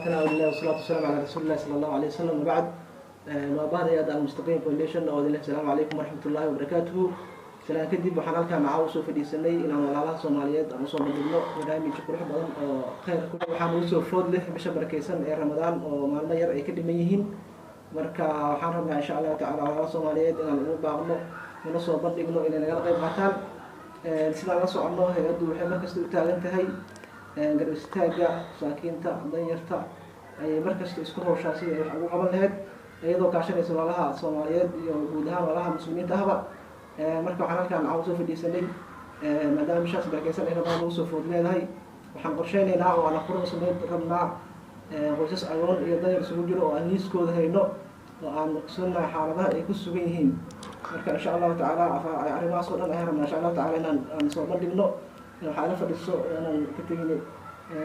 ثناء الله والصلاة والسلام على رسول الله صلى الله عليه وسلم وبعد. وبعد يا المستقيم فاونديشن أود الله السلام عليكم ورحمة الله وبركاته. سلام كدب waxaan halka macaawso fadhiisanay inaan walaalaha Soomaaliyeed aan soo madadno barnaamij qurux badan oo khayr ku waxaan u soo food leh bisha barakeysan ee Ramadaan oo maalmo yar ay ka dhiman yihiin marka waxaan rabnaa insha Allah ta'ala walaalaha Soomaaliyeed inaan ugu baaqno inaan soo bandhigno inay naga qayb qaataan sidaan la socono hay'addu waxay markasta u taagan tahay garab istaaga saakiinta danyarta ay markasta isku hawshaa si ay wax ugu qaban lahayd iyadoo kaashanaysa walaalaha Soomaaliyeed iyo guud ahaan walaalaha muslimiinta ahba marka waxaan halkaan macaaw soo fadhiisanay maadaama bishaas barakeysan ay rabaan ugu soo food leedahay waxaan qorsheynaynaa oo aan furo sameyn rabnaa qoysas agoon iyo danyar isugu jiro oo aan liiskooda hayno oo aan sunnaa xaaladaha ay ku sugan yihiin marka insha Allah ta'ala arrimahaas oo dhan ay rabnaa insha Allah ta'ala inaan soo bandhigno waxaan la fadhiiso inaan ka teginay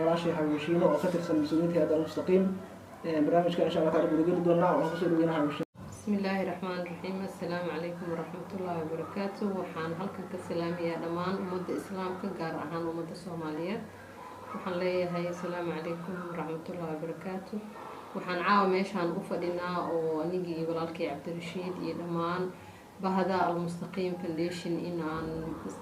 walaashii Hawshiino oo ka tirsan mas'uuliyiinta hay'adda Mustaqim barnaamijka insha Allah ta'ala gudagali doonaa waxaan kusoo dhaweynahay Hawshiino. بسم الله الرحمن الرحيم السلام عليكم ورحمة الله وبركاته وحان هلكن كسلامية دمان ومد إسلام كجار أهان ومد الصومالية وحان لي هاي السلام عليكم ورحمة الله وبركاته وحان عاو ميشان أفدنا ونيجي بلالكي عبد الرشيد يدمان بهذا المستقيم فانديشن إن عن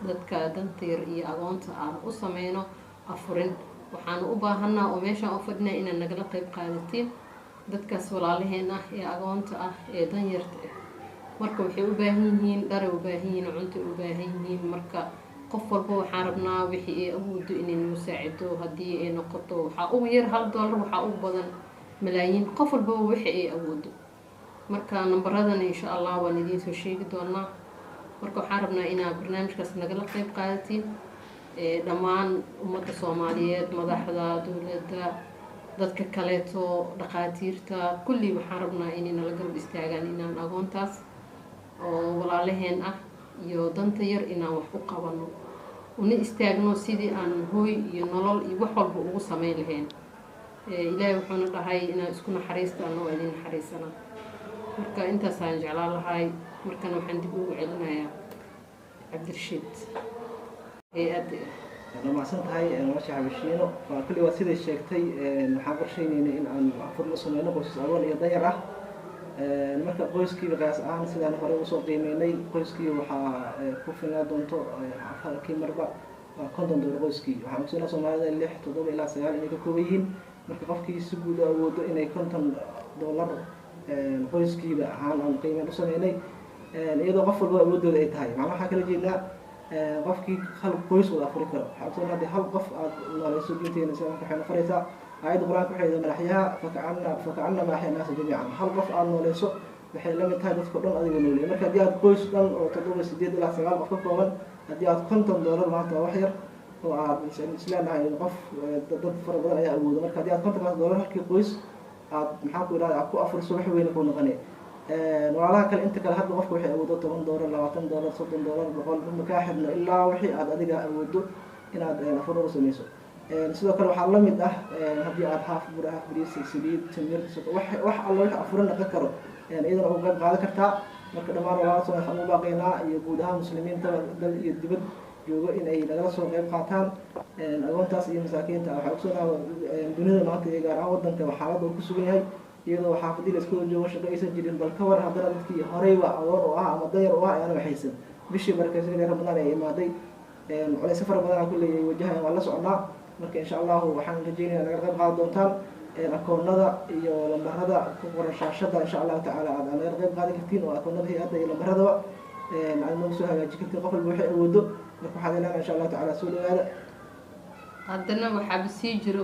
ضدك دنتير أغونت عن أصمينه أفرن وحان أباهنا وميشان أفدنا إن النقل قيب قادتين dadkaas walaalaheena ee agoonta ah ee danyarta ah marka waxay u baahan yihiin dhar u baahan yihiin cunto u baahan yihiin marka qof walba waxaan rabnaa wixii ay awoodo inay noo saacido haddii ay noqoto waxa ugu yar $1 waxa ugu badan malaayiin qof walba wixii ay awoodo marka nambaradan insha Allah waan idin soo sheegi doonaa marka waxaan rabnaa inaad barnaamijkaas nagala qayb qaadatiin dhammaan ummadda Soomaaliyeed madaxda dawladda dadka kaleeto dhaqaatiirta kulli waxaan rabnaa inay nala garab istaagaan inaan agoontaas oo walaalaheen ah iyo danta yar inaan wax u qabano una istaagno sidii aan hooy iyo nolol iyo wax walba ugu sameyn lahayn ilaahay wuxuuna dhahay inaan isku naxariistaan oo idin naxariisana marka intaas aan jeclaan lahay markan waxaan dib ugu celinayaa Cabdirashiid hay'adda لما سنتهاي ماشي Hawshiino كل وسيلة شيكتي waxaan qorsheynayna in aan furno sameeyno qoysas agoon iyo danyar ah marka qoyskii qiyaas ahaan sidaan hore u soo qiimeynay qoyskii waxa ku filan doonto halkii marba $50 qoyskii waxaan soo Soomaalida 6 7 ilaa 9 inay ka kooban yihiin marka qofkii si guud ah awoodo inay $50 qoyskiiba ahaan aan qiimeyn u sameeynay iyadoo qof walba awoodooda ay tahay waxa kala jeednaa qofkii hal qoys wada afuri karo xabtoon hadii hal qof aad noolayso diinteena soo waxay noqonaysaa aayad quraanka waxay madaxyaha faka'anna ma hayna jamiican hal qof aad noolayso waxay la mid tahay dadka dhan adiga noolay marka hadii aad qoys dhan oo 7 ilaa 9 qof ka kooban hadii aad $50 maanta wax yar oo aad islaanahay qof dad fara badan ayaa awoodo marka hadii aad $50 halkii qoys aad maxaa ku ilaahay ku afuriso wax weyn ku noqonay walaalaha kale inta kale hadda qofku waxay awoodo $10 $20 $30 boqol ma ka xidno ilaa wixii aad adiga awoodo inaad afuro sameeyso sidoo kale waxa la mid ah hadii aad haaf buraha bariis saliid timir wax alla wax afuran ka karo idan uga qayb qaadan kartaa marka dhamaan walaalaha soo waxaan u baaqaynaa iyo guud ahaan muslimiinta dal iyo dibad joogo in ay nagala soo qayb qaataan agoontaas iyo masaakiinta waxa ku soo dunida maanta ee gaar ahaan wadanka xaaladda uu ku sugan yahay iyadoo xaafadii la isku joogo shaqo aysan jirin bal ka war haddana dadkii horeyba agoon oo ah ama danyar oo ah ayaan waxaysan bishii barakeysan ee Ramadaan ay imaaday culays fara badan ku leeyahay wajahan waa la socnaa marka insha Allah waxaan rajeynayaa naga qayb qaadan doontaan akoonada iyo lambarada ku qoran shaashada insha Allah ta'ala aad naga qayb qaadan kartiin oo akoonada hay'adda iyo lambaradaba aan noo soo hagaajin kartiin qof walba wixii awoodo marka waxaan ilaalinaa insha Allah ta'ala soo dhawaada haddana waxaa sii jiro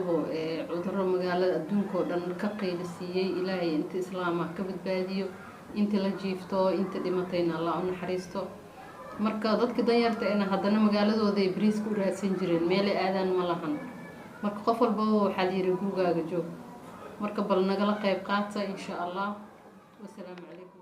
cudurro magaalada adduunka oo dhan ka qaylisiiyay ilaahay inta islaam ah ka badbaadiyo inta la jiifto inta dhimatayna Allah u naxariisto marka dadka danyarta ah haddana magaaladooda ay bariis ku raadsan jireen meel ay aadaan ma lahan marka qof walba waxa la yiri gurigaaga joog marka bal nagala qayb qaata insha Allah wassalaamu calaykum